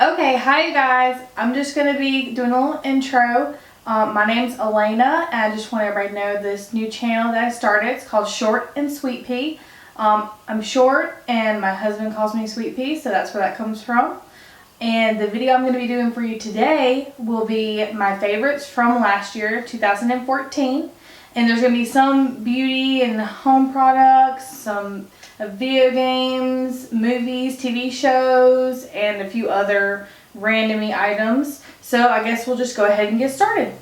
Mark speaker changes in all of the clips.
Speaker 1: Okay, hi guys. I'm just going to be doing a little intro. My name's Elena, and I just want everybody to know this new channel that I started. It's called Short and Sweet Pea. I'm short, and my husband calls me Sweet Pea, so that's where that comes from. And the video I'm going to be doing for you today will be my favorites from last year, 2014. And there's going to be some beauty and home products, some video games, movies, TV shows, and a few other randomy items. So I guess we'll just go ahead and get started.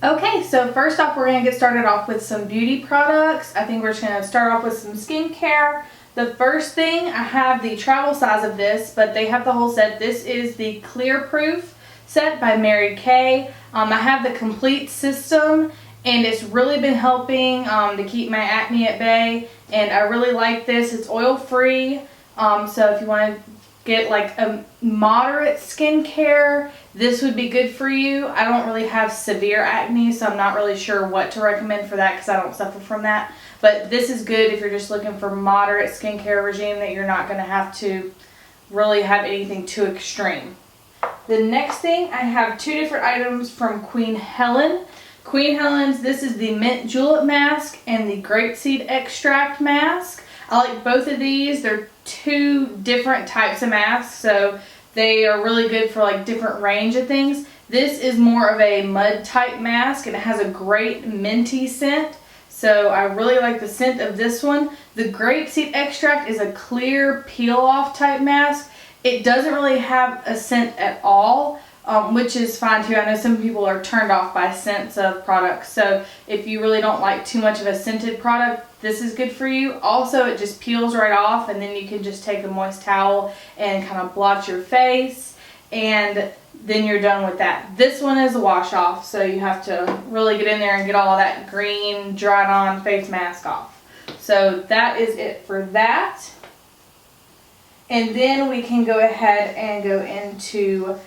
Speaker 1: Okay, so first off, we're going to get started off with some beauty products. I think we're just going to start off with some skincare. The first thing, I have the travel size of this, but they have the whole set. This is the Clear Proof set by Mary Kay. I have the complete system, and it's really been helping to keep my acne at bay, and I really like this. It's oil free, so if you want to get like a moderate skincare, this would be good for you. I don't really have severe acne, so I'm not really sure what to recommend for that because I don't suffer from that, but this is good if you're just looking for moderate skincare regime that you're not going to have to really have anything too extreme. The next thing, I have two different items from Queen Helen. Queen Helen's, this is the Mint Julep Mask and the Grapeseed Extract Mask. I like both of these. They're two different types of masks, so they are really good for like different range of things. This is more of a mud type mask, and it has a great minty scent, so I really like the scent of this one. The Grapeseed Extract is a clear peel off type mask. It doesn't really have a scent at all, which is fine too. I know some people are turned off by scents of products, so if you really don't like too much of a scented product, this is good for you. Also, it just peels right off, and then you can just take a moist towel and kind of blot your face, and then you're done with that. This one is a wash off, so you have to really get in there and get all that green dried on face mask off. So that is it for that. And then we can go ahead and go into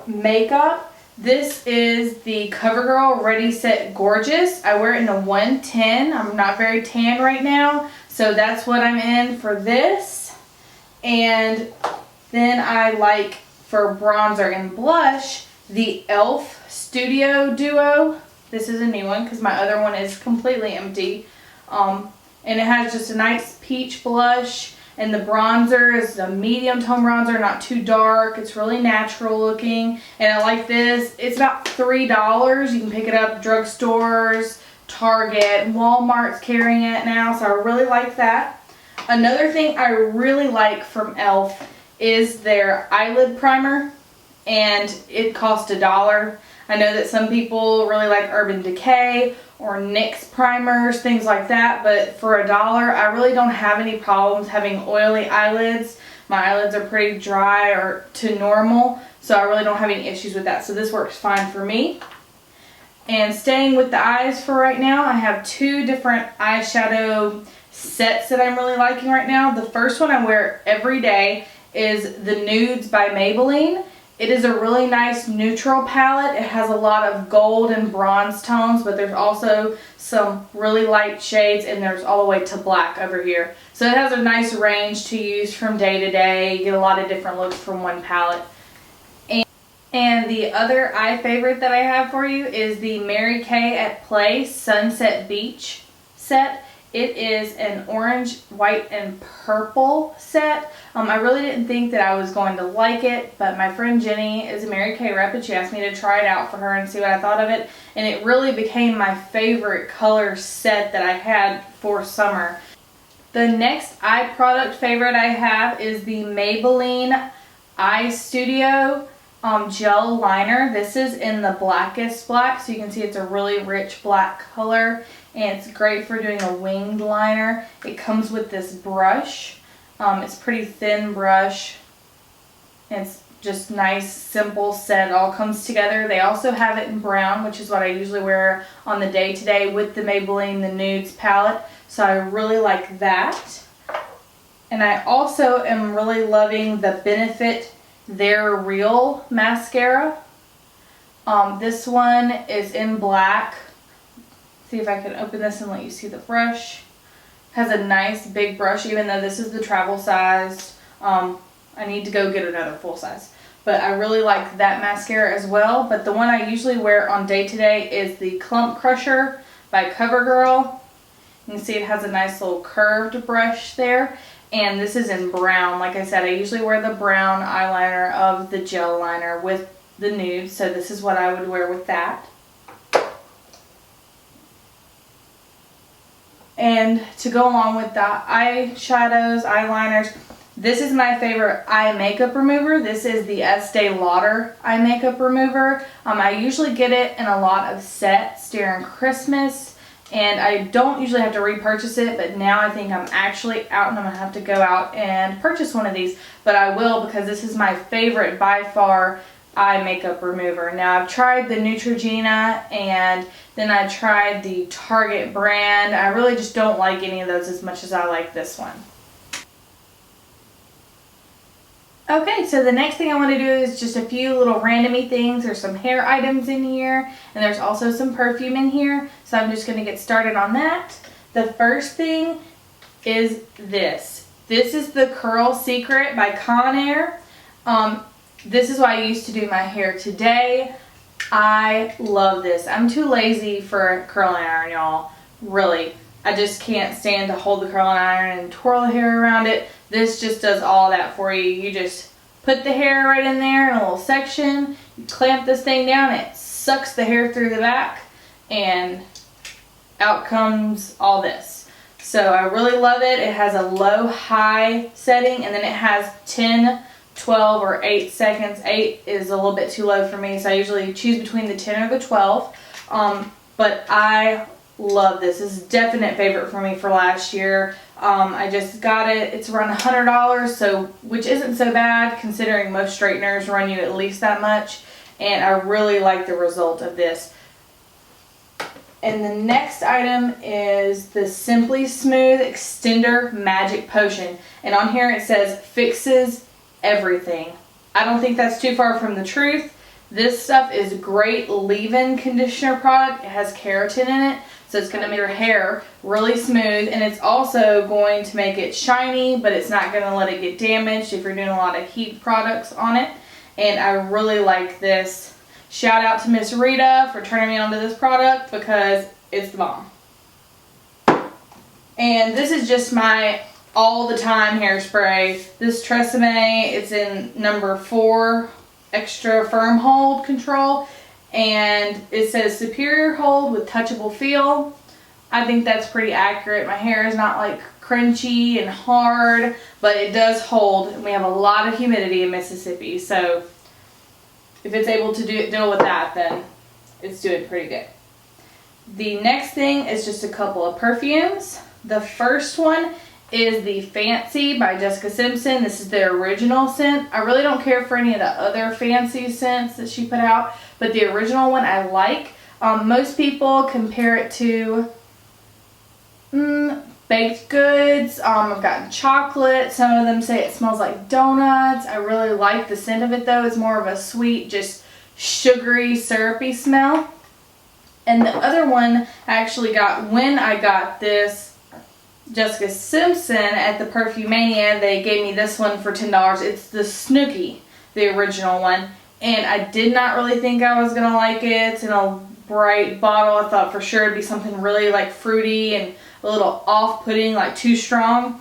Speaker 1: makeup. This is the CoverGirl Ready Set Gorgeous. I wear it in a 110. I'm not very tan right now, so that's what I'm in for this. And then I like for bronzer and blush the e.l.f. Studio Duo. This is a new one because my other one is completely empty. And it has just a nice peach blush. And the bronzer is a medium tone bronzer, not too dark. It's really natural looking. And I like this. It's about $3. You can pick it up drugstores, Target, Walmart's carrying it now. So I really like that. Another thing I really like from e.l.f. is their eyelid primer. And it costs $1. I know that some people really like Urban Decay or NYX primers, things like that, but for $1, I really don't have any problems having oily eyelids. My eyelids are pretty dry or to normal, so I really don't have any issues with that, so this works fine for me. And staying with the eyes for right now, I have two different eyeshadow sets that I'm really liking right now. The first one I wear every day is the Nudes by Maybelline. It is a really nice neutral palette. It has a lot of gold and bronze tones, but there's also some really light shades, and there's all the way to black over here. So it has a nice range to use from day to day. You get a lot of different looks from one palette. And the other eye favorite that I have for you is the Mary Kay at Play Sunset Beach set. It is an orange, white, and purple set. I really didn't think that I was going to like it, but my friend Jenny is a Mary Kay rep, and she asked me to try it out for her and see what I thought of it. And it really became my favorite color set that I had for summer. The next eye product favorite I have is the Maybelline Eye Studio gel liner. This is in the blackest black, so you can see it's a really rich black color, and it's great for doing a winged liner. It comes with this brush. It's a pretty thin brush. It's just nice, simple set. It all comes together. They also have it in brown, which is what I usually wear on the day-to-day with the Maybelline the Nudes palette, so I really like that. And I also am really loving the Benefit They're Real mascara. This one is in black. See if I can open this and let you see the brush. Has a nice big brush, even though this is the travel size. I need to go get another full size. But I really like that mascara as well. But the one I usually wear on day to day is the Clump Crusher by CoverGirl. You can see it has a nice little curved brush there. And this is in brown. Like I said, I usually wear the brown eyeliner of the gel liner with the nude. So this is what I would wear with that. And to go along with the eyeshadows, eyeliners, this is my favorite eye makeup remover. This is the Estee Lauder eye makeup remover. I usually get it in a lot of sets during Christmas, and I don't usually have to repurchase it, but now I think I'm actually out and I'm going to have to go out and purchase one of these. But I will, because this is my favorite by far eye makeup remover. Now I've tried the Neutrogena and then I tried the Target brand. I really just don't like any of those as much as I like this one. Okay, so the next thing I want to do is just a few little randomy things. There's some hair items in here, and there's also some perfume in here. So I'm just going to get started on that. The first thing is this. This is the Curl Secret by Conair. This is what I used to do my hair today. I love this. I'm too lazy for a curling iron, y'all. Really. I just can't stand to hold the curling iron and twirl the hair around it. This just does all that for you. You just put the hair right in there in a little section. You clamp this thing down. It sucks the hair through the back. And out comes all this. So I really love it. It has a low-high setting. And then it has 10, 12, or 8 seconds. 8 is a little bit too low for me. So I usually choose between the 10 or the 12. But I love this. This is a definite favorite for me for last year. I just got it. It's around $100, so which isn't so bad considering most straighteners run you at least that much. And I really like the result of this. And the next item is the Simply Smooth Extender Magic Potion. And on here it says fixes everything. I don't think that's too far from the truth. This stuff is great leave-in conditioner product. It has keratin in it. So it's going to make your hair really smooth, and it's also going to make it shiny, but it's not going to let it get damaged if you're doing a lot of heat products on it. And I really like this. Shout out to Miss Rita for turning me on to this product because it's the bomb. And this is just my all the time hairspray. This Tresemme, it's in number 4 extra firm hold control. And it says superior hold with touchable feel. I think that's pretty accurate. My hair is not like crunchy and hard, but it does hold. And we have a lot of humidity in Mississippi, so if it's able to deal with that, then it's doing pretty good. The next thing is just a couple of perfumes. The first one is the Fancy by Jessica Simpson. This is their original scent. I really don't care for any of the other fancy scents that she put out, but the original one I like. Most people compare it to baked goods. I've gotten chocolate. Some of them say it smells like donuts. I really like the scent of it though. It's more of a sweet, just sugary, syrupy smell. And the other one I actually got when I got this Jessica Simpson at the Perfumania. They gave me this one for $10. It's the Snooki, the original one. And I did not really think I was going to like it. It's in a bright bottle. I thought for sure it'd be something really like fruity and a little off-putting, like too strong.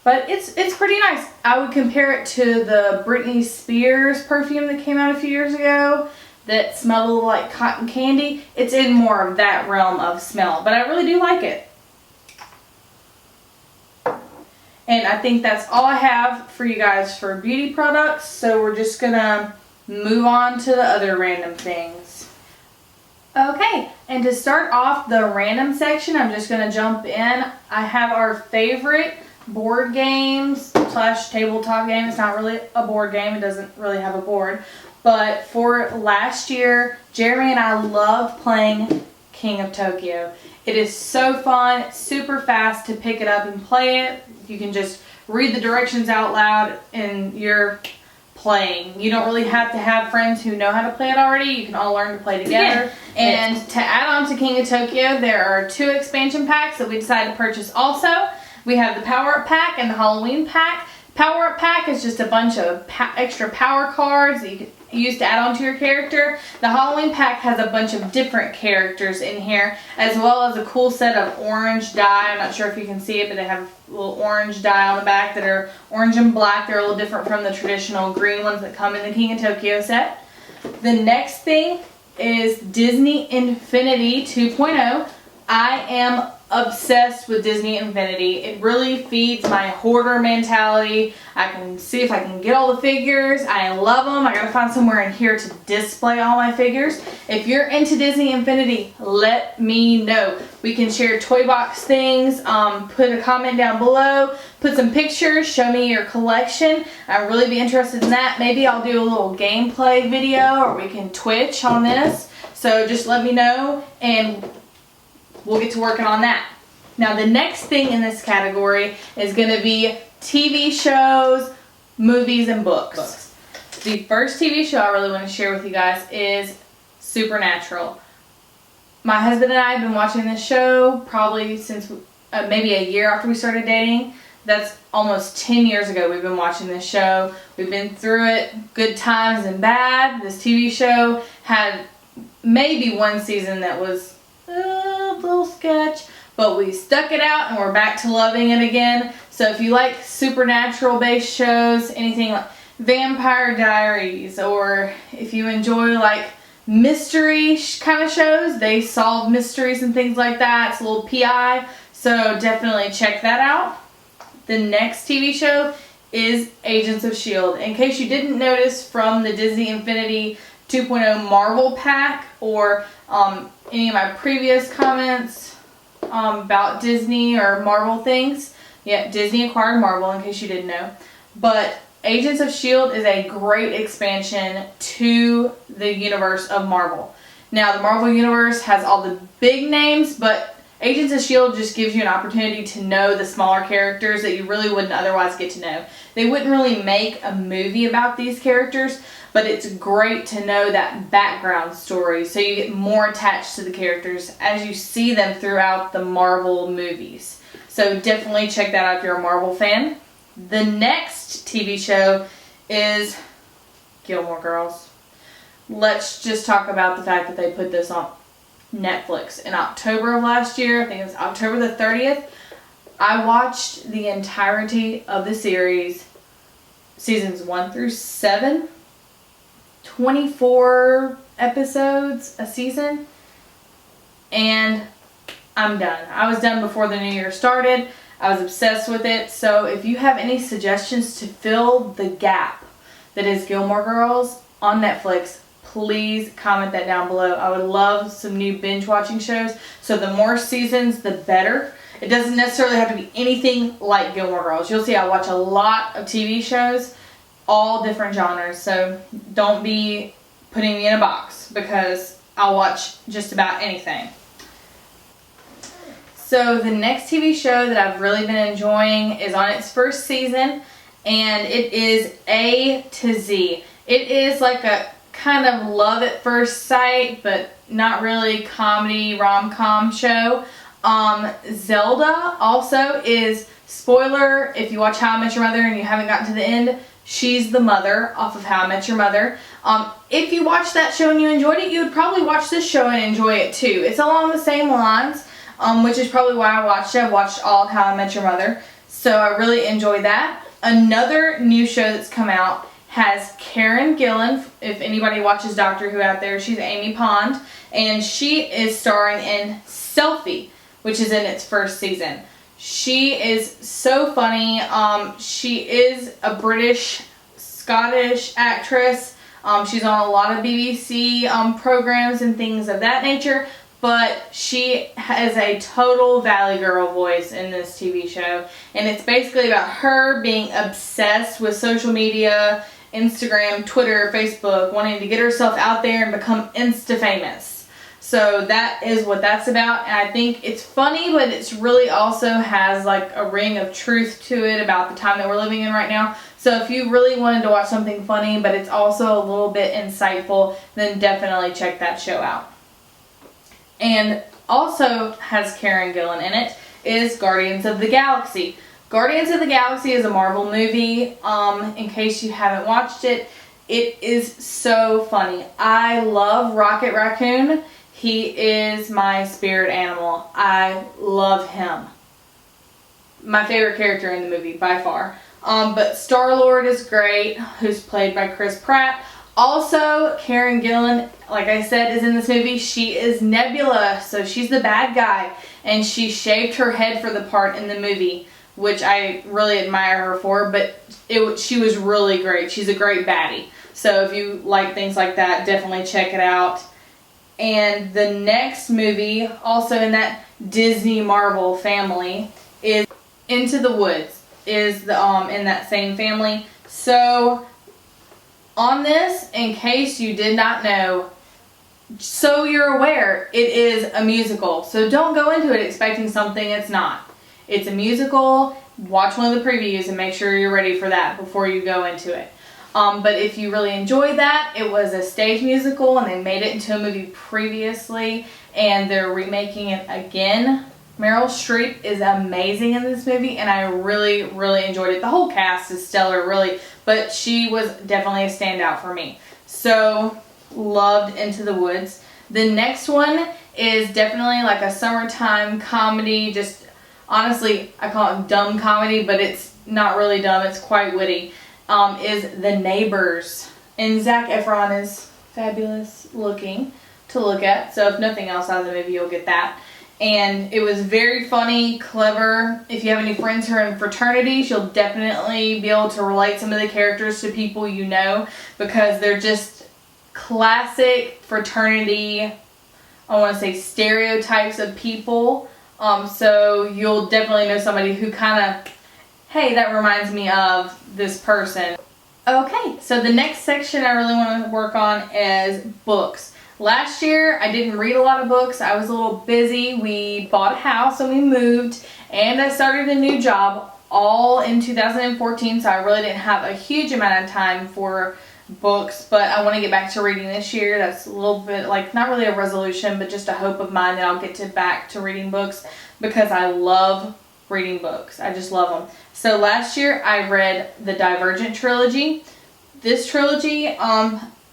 Speaker 1: But it's pretty nice. I would compare it to the Britney Spears perfume that came out a few years ago that smelled like cotton candy. It's in more of that realm of smell. But I really do like it. And I think that's all I have for you guys for beauty products. So we're just going to move on to the other random things. Okay, and to start off the random section, I'm just going to jump in. I have our favorite board games slash tabletop game. It's not really a board game. It doesn't really have a board. But for last year, Jeremy and I loved playing King of Tokyo. It is so fun. It's super fast to pick it up and play it. You can just read the directions out loud and you're playing. You don't really have to have friends who know how to play it already. You can all learn to play together. Yeah. And to add on to King of Tokyo, there are 2 expansion packs that we decided to purchase also. We have the Power Up Pack and the Halloween Pack. Power Up Pack is just a bunch of extra power cards that you can use to add on to your character. The Halloween Pack has a bunch of different characters in here, as well as a cool set of orange dye. I'm not sure if you can see it, but they have a little orange dye on the back that are orange and black. They're a little different from the traditional green ones that come in the King of Tokyo set. The next thing is Disney Infinity 2.0. I am obsessed with Disney Infinity. It really feeds my hoarder mentality. I can see if I can get all the figures. I love them. I gotta find somewhere in here to display all my figures. If you're into Disney Infinity, let me know. We can share toy box things. Put a comment down below. Put some pictures. Show me your collection. I'd really be interested in that. Maybe I'll do a little gameplay video, or we can Twitch on this. So just let me know, and we'll get to working on that. Now the next thing in this category is going to be TV shows, movies, and books. The first TV show I really want to share with you guys is Supernatural. My husband and I have been watching this show probably since maybe a year after we started dating. That's almost 10 years ago we've been watching this show. We've been through it, good times and bad. This TV show had maybe one season that was a little sketch, but we stuck it out and we're back to loving it again. So if you like supernatural based shows, anything like Vampire Diaries, or if you enjoy like mystery kind of shows, they solve mysteries and things like that. It's a little PI, so definitely check that out. The next TV show is Agents of S.H.I.E.L.D. In case you didn't notice from the Disney Infinity 2.0 Marvel pack, or any of my previous comments about Disney or Marvel things. Yeah, Disney acquired Marvel, in case you didn't know. But Agents of S.H.I.E.L.D. is a great expansion to the universe of Marvel. Now, the Marvel universe has all the big names, but Agents of S.H.I.E.L.D. just gives you an opportunity to know the smaller characters that you really wouldn't otherwise get to know. They wouldn't really make a movie about these characters, but it's great to know that background story, so you get more attached to the characters as you see them throughout the Marvel movies. So definitely check that out if you're a Marvel fan. The next TV show is Gilmore Girls. Let's just talk about the fact that they put this on Netflix in October of last year. I think it was October the 30th. I watched the entirety of the series, seasons 1 through 7. 24 episodes a season, and I'm done. I was done before the new year started. I was obsessed with it. So if you have any suggestions to fill the gap that is Gilmore Girls on Netflix, please comment that down below. I would love some new binge watching shows. So the more seasons, the better. It doesn't necessarily have to be anything like Gilmore Girls. You'll see I watch a lot of TV shows, all different genres, so don't be putting me in a box, because I'll watch just about anything. So the next TV show that I've really been enjoying is on its first season, and it is A to Z. It is like a kind of love at first sight, but not really comedy rom-com show. Zelda also is, spoiler if you watch How I Met Your Mother and you haven't gotten to the end, she's the mother off of How I Met Your Mother. If you watched that show and you enjoyed it, you would probably watch this show and enjoy it too. It's along the same lines, which is probably why I watched it. I watched all of How I Met Your Mother, so I really enjoyed that. Another new show that's come out has Karen Gillan. If anybody watches Doctor Who out there, she's Amy Pond, and she is starring in Selfie, which is in its first season. She is so funny. She is a British, Scottish actress. She's on a lot of BBC programs and things of that nature, but she has a total Valley Girl voice in this TV show, and it's basically about her being obsessed with social media, Instagram, Twitter, Facebook, wanting to get herself out there and become Insta-famous. So that is what that's about, and I think it's funny, but it's really also has like a ring of truth to it about the time that we're living in right now. So if you really wanted to watch something funny, but it's also a little bit insightful, then definitely check that show out. And also has Karen Gillan in it is Guardians of the Galaxy, Guardians of the Galaxy is a Marvel movie. In case you haven't watched it, it is so funny. I love Rocket Raccoon. He is my spirit animal. I love him. My favorite character in the movie by far. But Star-Lord is great, who's played by Chris Pratt. Also, Karen Gillan, like I said, is in this movie. She is Nebula, so she's the bad guy. And she shaved her head for the part in the movie, which I really admire her for. But she was really great. She's a great baddie. So if you like things like that, definitely check it out. And the next movie, also in that Disney Marvel family, is Into the Woods. Is in that same family. So on this, in case you did not know, so you're aware, it is a musical. So don't go into it expecting something it's not. It's a musical. Watch one of the previews and make sure you're ready for that before you go into it. But if you really enjoyed that, it was a stage musical and they made it into a movie previously and they're remaking it again. Meryl Streep is amazing in this movie and I really, really enjoyed it. The whole cast is stellar, really, but she was definitely a standout for me. So, loved Into the Woods. The next one is definitely like a summertime comedy, just honestly, I call it dumb comedy, but it's not really dumb, it's quite witty. Is The Neighbors. And Zac Efron is fabulous looking to look at. So if nothing else out of the movie, you'll get that. And it was very funny, clever. If you have any friends who are in fraternities, you'll definitely be able to relate some of the characters to people you know. Because they're just classic fraternity, I want to say stereotypes of people. So you'll definitely know somebody who kind of, hey, that reminds me of this person. Okay, so the next section I really want to work on is books. Last year, I didn't read a lot of books. I was a little busy. We bought a house and we moved, and I started a new job all in 2014, so I really didn't have a huge amount of time for books, but I want to get back to reading this year. That's a little bit like, not really a resolution, but just a hope of mine that I'll get back to reading books because I love reading books. I just love them. So last year I read the Divergent trilogy. This trilogy,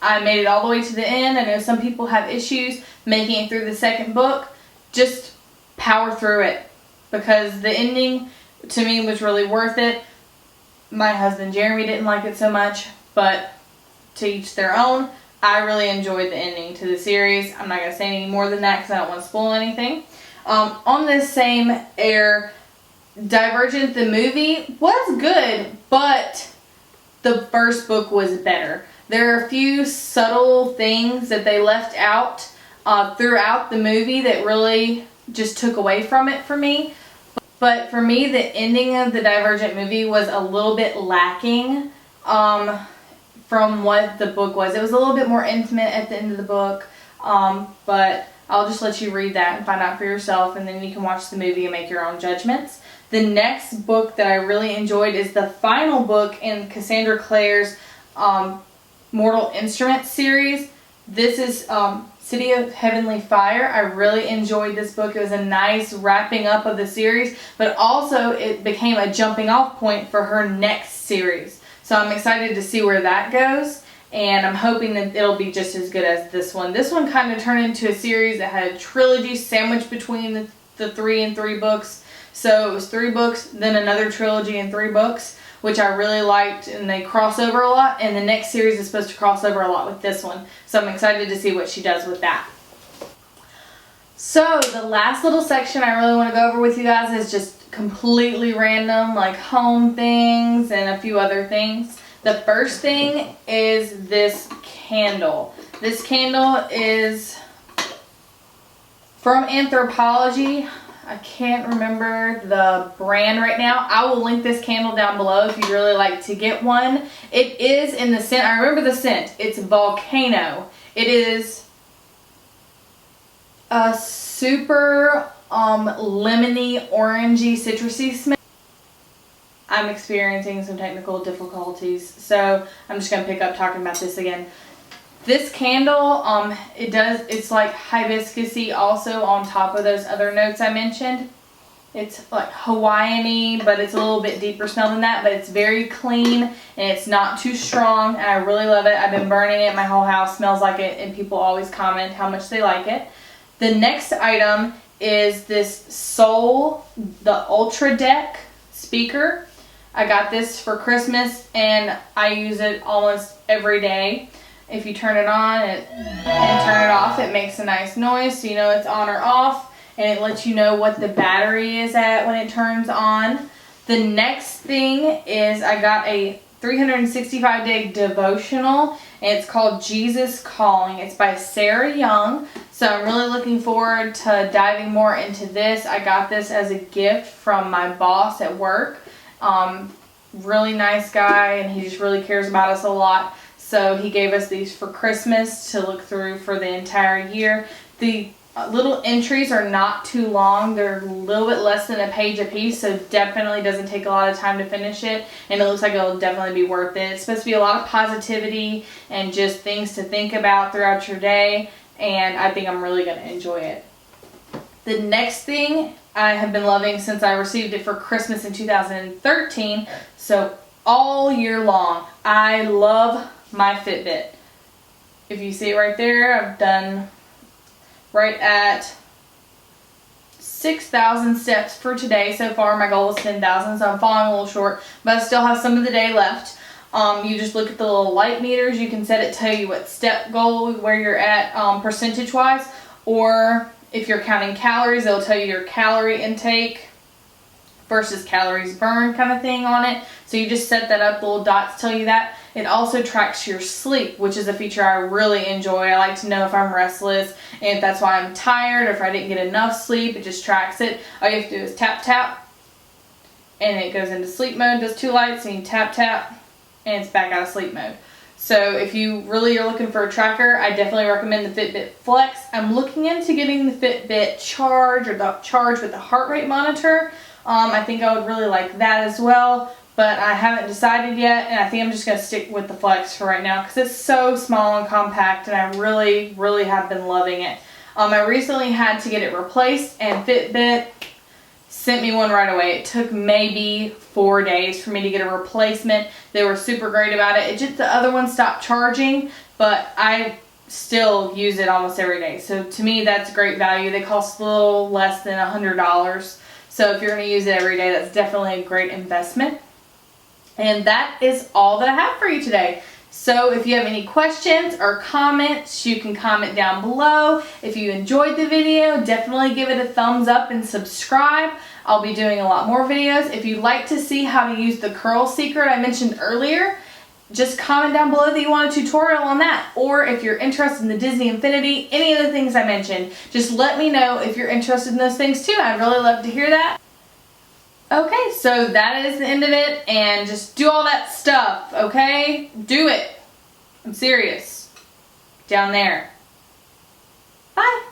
Speaker 1: I made it all the way to the end. I know some people have issues making it through the second book. Just power through it because the ending to me was really worth it. My husband Jeremy didn't like it so much, but to each their own. I really enjoyed the ending to the series. I'm not going to say any more than that because I don't want to spoil anything. On this same air, Divergent the movie was good, but the first book was better. There are a few subtle things that they left out throughout the movie that really just took away from it for me. But for me, the ending of the Divergent movie was a little bit lacking from what the book was. It was a little bit more intimate at the end of the book, but I'll just let you read that and find out for yourself, and then you can watch the movie and make your own judgments. The next book that I really enjoyed is the final book in Cassandra Clare's Mortal Instruments series. This is City of Heavenly Fire. I really enjoyed this book. It was a nice wrapping up of the series, but also it became a jumping off point for her next series. So I'm excited to see where that goes, and I'm hoping that it'll be just as good as this one. This one kind of turned into a series that had a trilogy sandwiched between the 3 and 3 books. So it was 3 books, then another trilogy and 3 books, which I really liked, and they cross over a lot, and the next series is supposed to cross over a lot with this one. So I'm excited to see what she does with that. So the last little section I really want to go over with you guys is just completely random, like home things and a few other things. The first thing is this candle. This candle is from Anthropologie. I can't remember the brand right now. I will link this candle down below if you'd really like to get one. It is in the scent, I remember the scent. It's Volcano. It is a super lemony, orangey, citrusy smell. I'm experiencing some technical difficulties, so I'm just going to pick up talking about this again. This candle, it's like hibiscusy also on top of those other notes I mentioned. It's like Hawaiian-y, but it's a little bit deeper smell than that, but it's very clean and it's not too strong, and I really love it. I've been burning it. My whole house smells like it, and people always comment how much they like it. The next item is this Soul, the Ultra Deck speaker. I got this for Christmas and I use it almost every day. If you turn it on and turn it off, it makes a nice noise so you know it's on or off, and it lets you know what the battery is at when it turns on. The next thing is I got a 365-day devotional, and it's called Jesus Calling. It's by Sarah Young. So I'm really looking forward to diving more into this. I got this as a gift from my boss at work. Really nice guy, and he just really cares about us a lot. So he gave us these for Christmas to look through for the entire year. The little entries are not too long. They're a little bit less than a page a piece, so definitely doesn't take a lot of time to finish it, and it looks like it'll definitely be worth it. It's supposed to be a lot of positivity and just things to think about throughout your day, and I think I'm really going to enjoy it. The next thing I have been loving since I received it for Christmas in 2013, so all year long, I love my Fitbit. If you see it right there, I've done right at 6,000 steps for today so far. My goal is 10,000, so I'm falling a little short, but I still have some of the day left. You just look at the little light meters. You can set it to tell you what step goal, where you're at percentage wise, or if you're counting calories, it'll tell you your calorie intake versus calories burned kind of thing on it. So you just set that up, the little dots tell you that. It also tracks your sleep, which is a feature I really enjoy. I like to know if I'm restless and if that's why I'm tired or if I didn't get enough sleep. It just tracks it. All you have to do is tap tap and it goes into sleep mode, does 2 lights, and you tap tap and it's back out of sleep mode. So if you really are looking for a tracker, I definitely recommend the Fitbit Flex. I'm looking into getting the Fitbit Charge, or the Charge with the heart rate monitor. I think I would really like that as well, but I haven't decided yet, and I think I'm just going to stick with the Flex for right now because it's so small and compact, and I really, really have been loving it. I recently had to get it replaced, and Fitbit sent me one right away. It took maybe 4 days for me to get a replacement. They were super great about it. It just, the other one stopped charging, but I still use it almost every day. So to me, that's great value. They cost a little less than $100. So if you're going to use it every day, that's definitely a great investment. And that is all that I have for you today. So if you have any questions or comments, you can comment down below. If you enjoyed the video, definitely give it a thumbs up and subscribe. I'll be doing a lot more videos. If you'd like to see how to use the curl secret I mentioned earlier, just comment down below that you want a tutorial on that. Or if you're interested in the Disney Infinity, any of the things I mentioned, just let me know if you're interested in those things too. I'd really love to hear that. Okay, so that is the end of it, and just do all that stuff, okay? Do it. I'm serious. Down there. Bye.